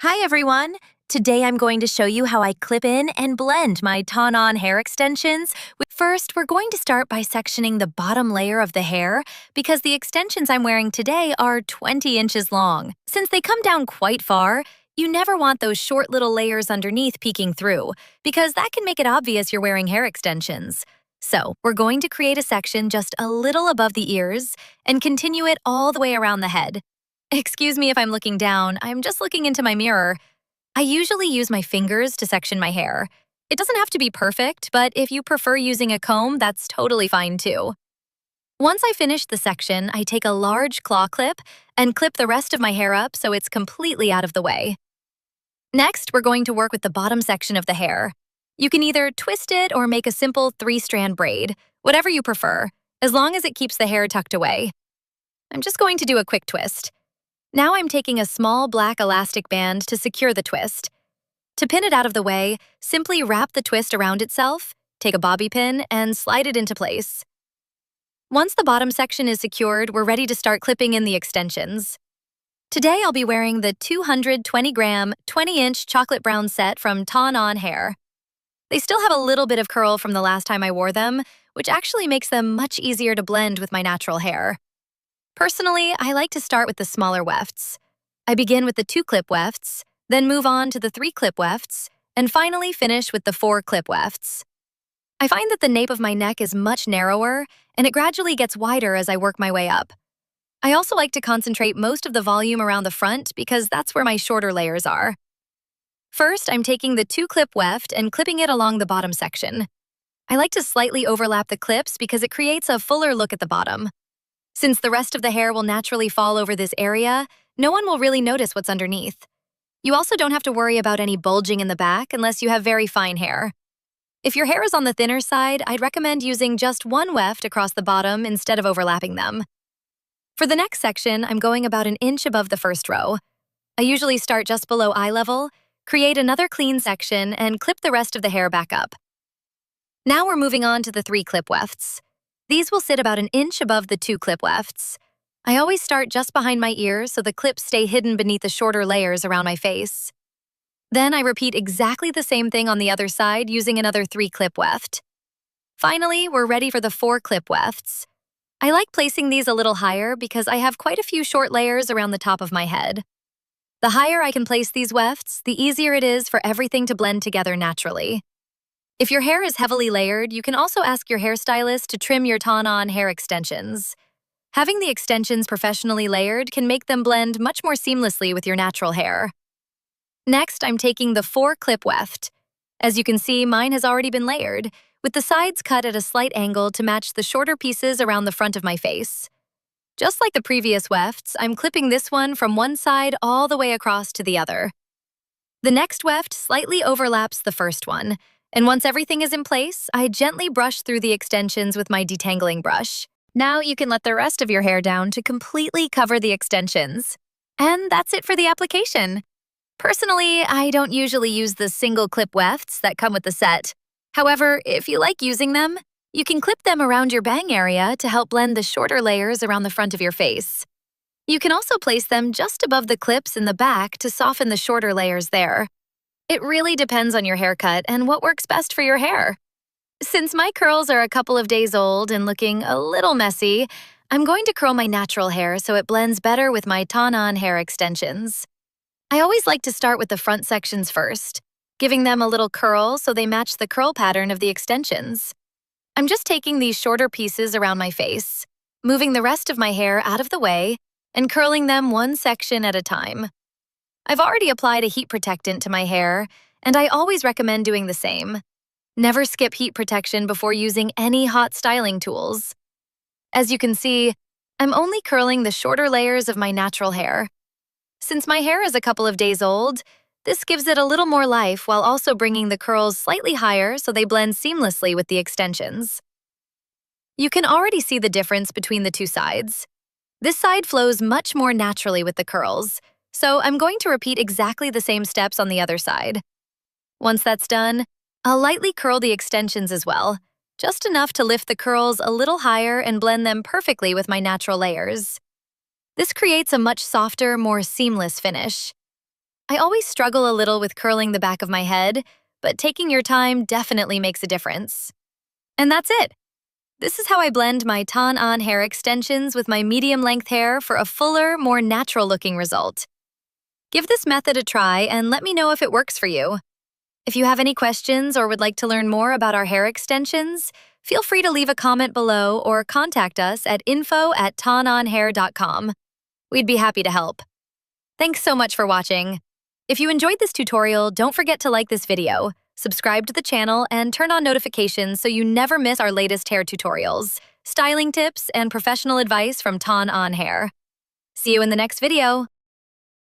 Hi everyone! Today I'm going to show you how I clip in and blend my Thanh An hair extensions. First, we're going to start by sectioning the bottom layer of the hair because the extensions I'm wearing today are 20 inches long. Since they come down quite far, you never want those short little layers underneath peeking through because that can make it obvious you're wearing hair extensions. So, we're going to create a section just a little above the ears and continue it all the way around the head. Excuse me if I'm looking down, I'm just looking into my mirror. I usually use my fingers to section my hair. It doesn't have to be perfect, but if you prefer using a comb, that's totally fine too. Once I finish the section, I take a large claw clip and clip the rest of my hair up so it's completely out of the way. Next, we're going to work with the bottom section of the hair. You can either twist it or make a simple 3-strand braid, whatever you prefer, as long as it keeps the hair tucked away. I'm just going to do a quick twist. Now I'm taking a small black elastic band to secure the twist. To pin it out of the way, simply wrap the twist around itself, take a bobby pin, and slide it into place. Once the bottom section is secured, we're ready to start clipping in the extensions. Today I'll be wearing the 220-gram, 20-inch chocolate brown set from Thanh An Hair. They still have a little bit of curl from the last time I wore them, which actually makes them much easier to blend with my natural hair. Personally, I like to start with the smaller wefts. I begin with the 2-clip wefts, then move on to the 3-clip wefts, and finally finish with the 4-clip wefts. I find that the nape of my neck is much narrower, and it gradually gets wider as I work my way up. I also like to concentrate most of the volume around the front because that's where my shorter layers are. First, I'm taking the 2-clip weft and clipping it along the bottom section. I like to slightly overlap the clips because it creates a fuller look at the bottom. Since the rest of the hair will naturally fall over this area, no one will really notice what's underneath. You also don't have to worry about any bulging in the back unless you have very fine hair. If your hair is on the thinner side, I'd recommend using just one weft across the bottom instead of overlapping them. For the next section, I'm going about an inch above the first row. I usually start just below eye level, create another clean section, and clip the rest of the hair back up. Now we're moving on to the 3-clip wefts. These will sit about an inch above the 2-clip wefts. I always start just behind my ears so the clips stay hidden beneath the shorter layers around my face. Then I repeat exactly the same thing on the other side using another 3-clip weft. Finally, we're ready for the 4-clip wefts. I like placing these a little higher because I have quite a few short layers around the top of my head. The higher I can place these wefts, the easier it is for everything to blend together naturally. If your hair is heavily layered, you can also ask your hairstylist to trim your Thanh An hair extensions. Having the extensions professionally layered can make them blend much more seamlessly with your natural hair. Next, I'm taking the 4-clip weft. As you can see, mine has already been layered, with the sides cut at a slight angle to match the shorter pieces around the front of my face. Just like the previous wefts, I'm clipping this one from one side all the way across to the other. The next weft slightly overlaps the first one, and once everything is in place, I gently brush through the extensions with my detangling brush. Now you can let the rest of your hair down to completely cover the extensions. And that's it for the application. Personally, I don't usually use the single-clip wefts that come with the set. However, if you like using them, you can clip them around your bang area to help blend the shorter layers around the front of your face. You can also place them just above the clips in the back to soften the shorter layers there. It really depends on your haircut and what works best for your hair. Since my curls are a couple of days old and looking a little messy, I'm going to curl my natural hair so it blends better with my Thanh An hair extensions. I always like to start with the front sections first, giving them a little curl so they match the curl pattern of the extensions. I'm just taking these shorter pieces around my face, moving the rest of my hair out of the way, and curling them one section at a time. I've already applied a heat protectant to my hair, and I always recommend doing the same. Never skip heat protection before using any hot styling tools. As you can see, I'm only curling the shorter layers of my natural hair. Since my hair is a couple of days old, this gives it a little more life while also bringing the curls slightly higher so they blend seamlessly with the extensions. You can already see the difference between the two sides. This side flows much more naturally with the curls, so I'm going to repeat exactly the same steps on the other side. Once that's done, I'll lightly curl the extensions as well, just enough to lift the curls a little higher and blend them perfectly with my natural layers. This creates a much softer, more seamless finish. I always struggle a little with curling the back of my head, but taking your time definitely makes a difference. And that's it. This is how I blend my Thanh An hair extensions with my medium-length hair for a fuller, more natural-looking result. Give this method a try and let me know if it works for you. If you have any questions or would like to learn more about our hair extensions, feel free to leave a comment below or contact us at info@tanonhair.com. We'd be happy to help. Thanks so much for watching. If you enjoyed this tutorial, don't forget to like this video, subscribe to the channel, and turn on notifications so you never miss our latest hair tutorials, styling tips, and professional advice from Thanh An Hair. See you in the next video.